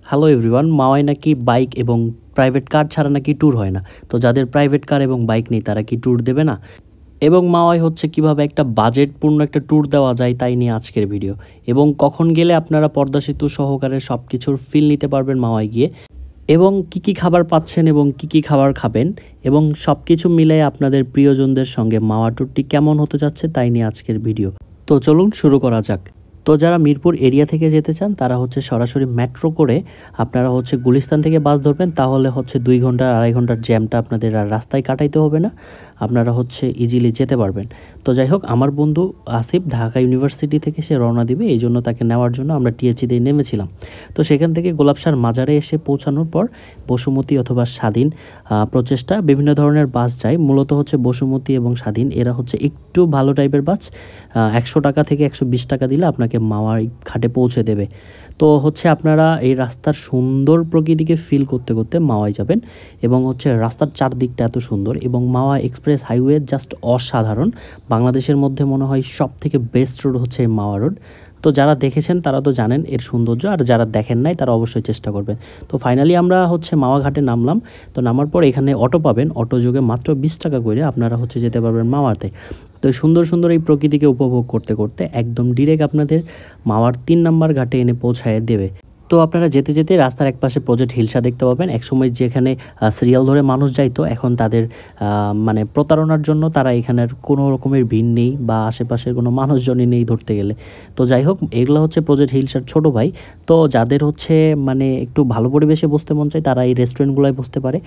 Hello everyone, মাওয়ায় নাকি bike এবং private car ছাড়া নাকি ট্যুর হয় না। তো যাদের প্রাইভেট কার এবং বাইক নেই তারা কি ট্যুর দেবে না? এবং মাওয়ায় হচ্ছে কিভাবে একটা বাজেটপূর্ণ একটা ট্যুর দেওয়া যায় তাই নিয়ে আজকের ভিডিও। এবং কখন গেলে আপনারা পদ্মা সেতু সহকারে সব কিছুর ফিল নিতে পারবেন মাওয়ায় গিয়ে, এবং কি কি খাবার পাচ্ছেন এবং কি কি খাবার খাবেন, এবং সব কিছু মিলে আপনাদের প্রিয়জনদের সঙ্গে মাওয়া ট্যুরটি কেমন হতে যাচ্ছে তাই নিয়ে আজকের ভিডিও। তো চলুন শুরু করা যাক। তো যারা মিরপুর এরিয়া থেকে যেতে চান তারা হচ্ছে সরাসরি মেট্রো করে আপনারা হচ্ছে গুলিস্তান থেকে বাস ধরবেন, তাহলে হচ্ছে 2 ঘন্টা 2.5 ঘন্টার জ্যামটা আপনাদের আর রাস্তায় কাটাইতে হবে না, আপনারা হচ্ছে ইজিলি যেতে পারবেন। তো যাই হোক, আমার বন্ধু আসিফ ঢাকা ইউনিভার্সিটি থেকে সে রওনা দিবে, এই জন্য তাকে নেওয়ার জন্য আমরা টিএচি দিয়ে নেমেছিলাম। তো সেখান থেকে গোলাপসার মাজারে এসে পৌঁছানোর পর বসুমতী অথবা স্বাধীন প্রচেষ্টা বিভিন্ন ধরনের বাস যায়, মূলত হচ্ছে বসুমতী এবং স্বাধীন এরা হচ্ছে একটু ভালো টাইপের বাস। 100 টাকা থেকে 120 টাকা দিলে আপনাকে মাওয়ার ঘাটে পৌঁছে দেবে। তো হচ্ছে আপনারা এই রাস্তার সুন্দর প্রকৃতিকে ফিল করতে করতে মাওয়ায় যাবেন, এবং হচ্ছে রাস্তার চারদিকটা এত সুন্দর, এবং মাওয়া এক্সপ্রেস হাইওয়ে জাস্ট অসাধারণ। বাংলাদেশের মধ্যে মনে হয় সব থেকে বেস্ট রোড হচ্ছে এই মাওয়া রোড। তো যারা দেখেছেন তারা তো জানেন এর সৌন্দর্য, আর যারা দেখেন নাই তারা অবশ্যই চেষ্টা করবেন। তো ফাইনালি আমরা হচ্ছে মাওয়া ঘাটে নামলাম। তো নামার পর এখানে অটো পাবেন, অটো যোগে মাত্র 20 টাকা করে আপনারা হচ্ছে যেতে পারবেন মাওয়াতে। তো সুন্দর সুন্দর এই প্রকৃতিকে উপভোগ করতে করতে একদম ডিরেক্ট আপনাদের মাওয়ার 3 নাম্বার ঘাটে এনে পৌঁছায় দেবে। তো আপনারা যেতে যেতে রাস্তার একপাশে প্রজেক্ট হিলসা দেখতে পাবেন। একসময় যেখানে সিরিয়াল ধরে মানুষ যাইতো, এখন তাদের মানে প্রতারণার জন্য তারা এখানের কোনো রকমের ভিড় নেই বা আশেপাশের কোনো মানুষজনই নেই ধরতে গেলে। তো যাই হোক, এগুলো হচ্ছে প্রজেক্ট হিলসার ছোট ভাই। তো যাদের হচ্ছে মানে একটু ভালো পরিবেশে বসতে মন চায় তারা এই রেস্টুরেন্টগুলোয় বসতে পারে।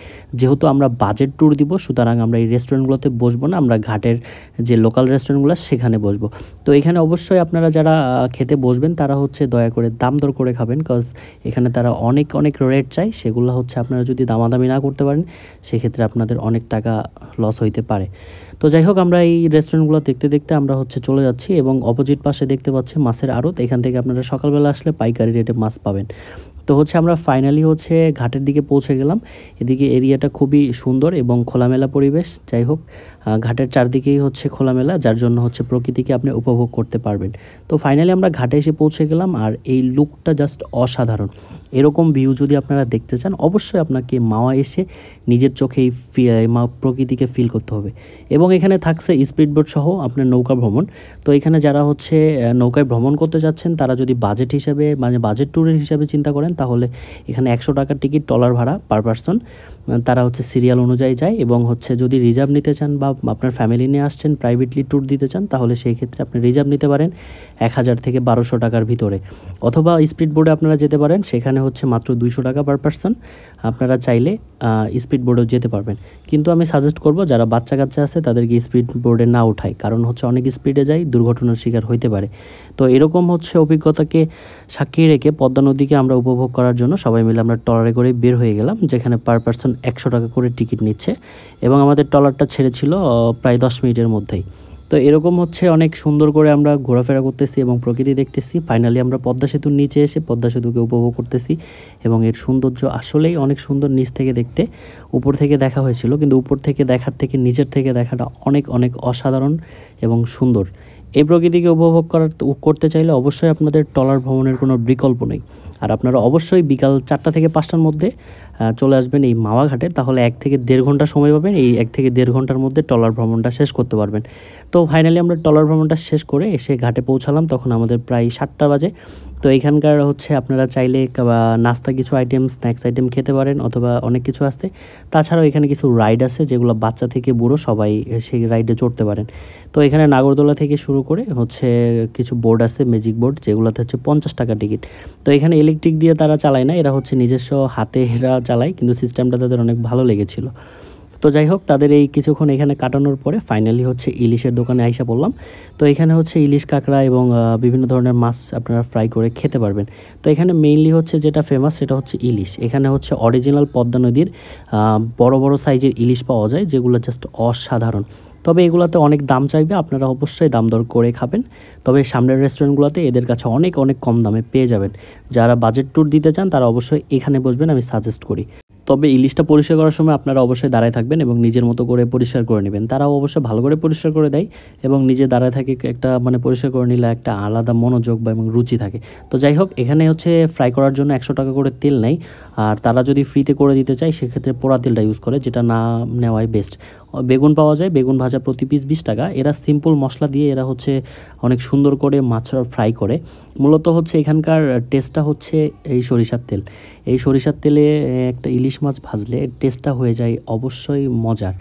যেহেতু আমরা বাজেট ট্যুর দিব, সুতরাং আমরা এই রেস্টুরেন্টগুলোতে বসবো না, আমরা ঘাটের যে লোকাল রেস্টুরেন্টগুলো সেখানে বসবো। তো এখানে অবশ্যই আপনারা যারা খেতে বসবেন তারা হচ্ছে দয়া করে দাম দর করে খাবেন, কজ এখানে তারা অনেক অনেক রেট চাই, সেগুলো হচ্ছে আপনারা যদি দামাদামি না করতে পারেন সেক্ষেত্রে আপনাদের অনেক টাকা লস হইতে পারে। তো যাই হোক, আমরা এই রেস্টুরেন্টগুলো দেখতে দেখতে আমরা হচ্ছে চলে যাচ্ছি, এবং অপোজিট পাশে দেখতে পাচ্ছি মাছের আড়ত। এখান থেকে আপনারা সকালবেলা আসলে পাইকারি রেটে মাছ পাবেন। তো হচ্ছে আমরা ফাইনালি হচ্ছে ঘাটের দিকে পৌঁছে গেলাম। এদিকে এরিয়াটা খুবই সুন্দর এবং খোলামেলা পরিবেশ। যাই হোক, ঘাটের চারদিকেই হচ্ছে খোলামেলা, যার জন্য হচ্ছে প্রকৃতিকে আপনি উপভোগ করতে পারবেন। তো ফাইনালি আমরা ঘাটে এসে পৌঁছে গেলাম, আর এই লুকটা জাস্ট অসাধারণ। এরকম ভিউ যদি আপনারা দেখতে চান অবশ্যই আপনাকে মাওয়া এসে নিজের চোখে এই প্রকৃতিকে ফিল করতে হবে। এবং এখানে থাকছে স্পিডবোট সহ আপনার নৌকা ভ্রমণ। তো এখানে যারা হচ্ছে নৌকায় ভ্রমণ করতে যাচ্ছেন তারা যদি বাজেট হিসাবে মানে বাজেট ট্যুরের হিসাবে চিন্তা করেন তাহলে এখানে 100 টাকার টিকিট ট্রলার ভাড়া পার পারসন। তারা হচ্ছে সিরিয়াল অনুযায়ী যায়, এবং হচ্ছে যদি রিজার্ভ নিতে চান বা আপনার ফ্যামিলি নিয়ে আসছেন প্রাইভেটলি ট্যুর দিতে চান তাহলে সেই ক্ষেত্রে আপনি রিজার্ভ নিতে পারেন 1000 থেকে 1200 টাকার ভিতরে। অথবা স্পিড বোর্ডে আপনারা যেতে পারেন, সেখানে হচ্ছে মাত্র 200 টাকা পার পারসন। আপনারা চাইলে স্পিড বোর্ডেও যেতে পারবেন, কিন্তু আমি সাজেস্ট করব যারা বাচ্চা কাচ্চা আছে তাদেরকে স্পিড বোর্ডে না উঠায়, কারণ হচ্ছে অনেক স্পিডে যায়, দুর্ঘটনার শিকার হইতে পারে। তো এরকম হচ্ছে অভিজ্ঞতাকে সাক্ষী রেখে পদ্মা নদীকে আমরা উপভোগ করার জন্য সবাই মিলে আমরা ট্রলারে করে বের হয়ে গেলাম, যেখানে পার পারসন 100 টাকা করে টিকিট নিচ্ছে, এবং আমাদের ট্রলারটা ছেড়েছিল প্রায় 10 মিনিটের মধ্যেই। তো এরকম হচ্ছে অনেক সুন্দর করে আমরা ঘোরাফেরা করতেছি এবং প্রকৃতি দেখতেছি। ফাইনালি আমরা পদ্মা সেতুর নিচে এসে পদ্মা সেতুকে উপভোগ করতেছি, এবং এর সৌন্দর্য আসলেই অনেক সুন্দর। নিচ থেকে দেখতে, উপর থেকে দেখা হয়েছিল, কিন্তু উপর থেকে দেখার থেকে নিচের থেকে দেখাটা অনেক অনেক অসাধারণ এবং সুন্দর। এই প্রকৃতিকে উপভোগ করতে চাইলে অবশ্যই আপনাদের ট্রলার ভ্রমণের কোনো বিকল্প নেই। আর আপনারা অবশ্যই বিকাল 4টা থেকে 5টার মধ্যে চলে আসবেন এই মাওয়া ঘাটে, তাহলে 1 থেকে 1.5 ঘন্টা সময় পাবেন। এই 1 থেকে 1.5 ঘন্টার মধ্যে ট্রলার ভ্রমণটা শেষ করতে পারবেন। তো ফাইনালি আমরা ট্রলার ভ্রমণটা শেষ করে এসে ঘাটে পৌঁছালাম, তখন আমাদের প্রায় 7টা বাজে। তো এখানকার হচ্ছে আপনারা চাইলে নাস্তা কিছু আইটেম, স্ন্যাক্স আইটেম খেতে পারেন, অথবা অনেক কিছু আছে। তাছাড়াও এখানে কিছু রাইড আছে যেগুলো বাচ্চা থেকে বুড়ো সবাই সেই রাইডে চড়তে পারেন। তো এখানে নাগরদোলা থেকে শুরু করে হচ্ছে কিছু বোর্ড আছে, ম্যাজিক বোর্ড, যেগুলোতে হচ্ছে 50 টাকা টিকিট। তো এখানে ইলেকট্রিক দিয়ে তারা চালায় না, এরা হচ্ছে নিজস্ব হাতে এরা চালায়, কিন্তু সিস্টেমটা তাদের অনেক ভালো লেগেছিল। তো যাই হোক, তাদের এই কিছুক্ষণ এখানে কাটানোর পরে ফাইনালি হচ্ছে ইলিশের দোকানে আইসা পড়লাম। তো এখানে হচ্ছে ইলিশ, কাঁকড়া এবং বিভিন্ন ধরনের মাছ আপনারা ফ্রাই করে খেতে পারবেন। তো এখানে মেইনলি হচ্ছে যেটা ফেমাস সেটা হচ্ছে ইলিশ। এখানে হচ্ছে অরিজিনাল পদ্মা নদীর বড় বড় সাইজের ইলিশ পাওয়া যায়, যেগুলো জাস্ট অসাধারণ। তবে এগুলোতে অনেক দাম চাইবে, আপনারা অবশ্যই দাম দর করে খাবেন। তবে সামনের রেস্টুরেন্টগুলোতে এদের কাছে অনেক অনেক কম দামে পেয়ে যাবেন। যারা বাজেট ট্যুর দিতে চান তারা অবশ্যই এখানে বসবেন, আমি সাজেস্ট করি। তবে ইলিশটা পরিষ্কার করার সময় আপনারা অবশ্যই দাঁড়ায় থাকবেন এবং নিজের মতো করে পরিষ্কার করে নেবেন। তারাও অবশ্য ভালো করে পরিষ্কার করে দেয় এবং নিজে দাঁড়ায় থাকে একটা মানে পরিষ্কার করে নিলে একটা আলাদা মনোযোগ বা এবং রুচি থাকে। তো যাই হোক, এখানে হচ্ছে ফ্রাই করার জন্য 100 টাকা করে তেল নেয়। আর তারা যদি ফ্রিতে করে দিতে চায় সেক্ষেত্রে পোড়া তেলটা ইউজ করে, যেটা না নেওয়াই বেস্ট। বেগুন পাওয়া যায়, বেগুন ভাজা প্রতি পিস 20 টাকা। এরা সিম্পল মশলা দিয়ে এরা হচ্ছে অনেক সুন্দর করে মাছ ফ্রাই করে। মূলত হচ্ছে এখানকার টেস্টটা হচ্ছে এই সরিষার তেল। এই সরিষার তেলে একটা ইলিশ মাছ ভাজলে টেস্টটা হয়ে যায় অবশ্যই মজার।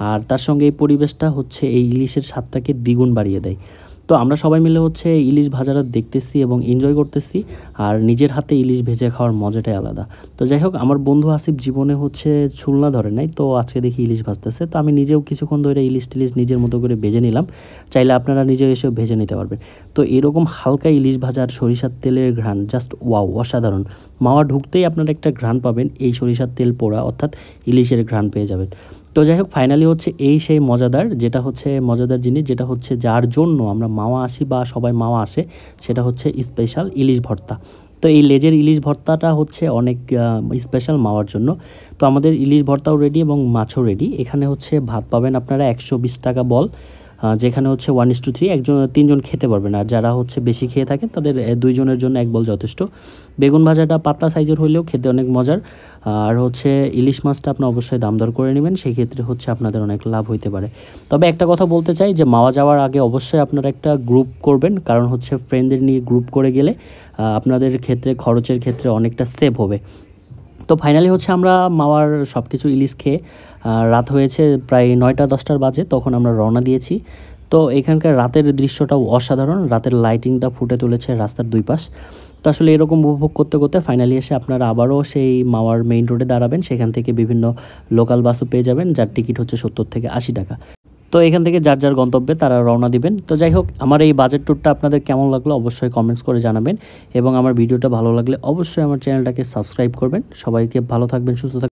আর তার সঙ্গে এই পরিবেশটা হচ্ছে এই ইলিশের স্বাদটাকে দ্বিগুণ বাড়িয়ে দেয়। তো আমরা সবাই মিলে হচ্ছে ইলিশ ভাজাটা দেখতেছি এবং এনজয় করতেছি। আর নিজের হাতে ইলিশ ভেজে খাওয়ার মজাটাই আলাদা। তো যাই হোক, আমার বন্ধু আসিফ জীবনে হচ্ছে ছুলনা ধরে নাই, তো আজকে দেখি ইলিশ ভাজতেছে। তো আমি নিজেও কিছুক্ষণ ধরে ইলিশ টিলিশ নিজের মতো করে ভেজে নিলাম। চাইলে আপনারা নিজেও এসেও ভেজে নিতে পারবেন। তো এরকম হালকা ইলিশ ভাজার সরিষার তেলের ঘ্রাণ জাস্ট ওয়াও, অসাধারণ। মাওয়া ঢুকতেই আপনারা একটা ঘ্রাণ পাবেন, এই সরিষার তেল পোড়া অর্থাৎ ইলিশের ঘ্রাণ পেয়ে যাবেন। তো যাই হোক, ফাইনালি হচ্ছে এই সেই মজাদার, যেটা হচ্ছে মজাদার জিনিস, যেটা হচ্ছে যার জন্য আমরা মাওয়া আসি বা সবাই মাওয়া আসে, সেটা হচ্ছে স্পেশাল ইলিশ ভর্তা। তো এই লেজের ইলিশ ভর্তাটা হচ্ছে অনেক স্পেশাল মাওয়ার জন্য। তো আমাদের ইলিশ ভর্তাও রেডি এবং মাছও রেডি। এখানে হচ্ছে ভাত পাবেন আপনারা 120 টাকা বল, যেখানে হচ্ছে 1:3 একজন 3জন খেতে পারবেন। আর যারা হচ্ছে বেশি খেয়ে থাকেন তাদের 2 জনের জন্য 1 বল যথেষ্ট। বেগুন ভাজাটা পাতলা সাইজের হলেও খেতে অনেক মজার। আর হচ্ছে ইলিশ মাছটা আপনি অবশ্যই দাম দর করে নেবেন, সেই ক্ষেত্রে হচ্ছে আপনাদের অনেক লাভ হইতে পারে। তবে একটা কথা বলতে চাই যে মাওয়া যাওয়ার আগে অবশ্যই আপনারা একটা গ্রুপ করবেন, কারণ হচ্ছে ফ্রেন্ডদের নিয়ে গ্রুপ করে গেলে আপনাদের ক্ষেত্রে খরচের ক্ষেত্রে অনেকটা সেভ হবে। তো ফাইনালি হচ্ছে আমরা মাওয়ার সব কিছু ইলিশ খেয়ে রাত হয়েছে প্রায় 9টা-10টার বাজে, তখন আমরা রওনা দিয়েছি। তো এখানকার রাতের দৃশ্যটাও অসাধারণ, রাতের লাইটিংটা ফুটে তুলেছে রাস্তার দুই পাশ। তো আসলে এরকম উপভোগ করতে করতে ফাইনালি এসে আপনারা আবারও সেই মাওয়ার মেইন রোডে দাঁড়াবেন। সেখান থেকে বিভিন্ন লোকাল বাসও পেয়ে যাবেন, যার টিকিট হচ্ছে 70 থেকে 80 টাকা। তো এখান থেকে যার যার গন্তব্যে তারা রওনা দিবেন। তো যাই হোক, আমার এই বাজেট ট্যুরটা আপনাদের কেমন লাগলো অবশ্যই কমেন্টস করে জানাবেন এবং আমার ভিডিওটা ভালো লাগলে অবশ্যই আমার চ্যানেলটাকে সাবস্ক্রাইব করবেন। সবাইকে ভালো থাকবেন, সুস্থ থাকবেন।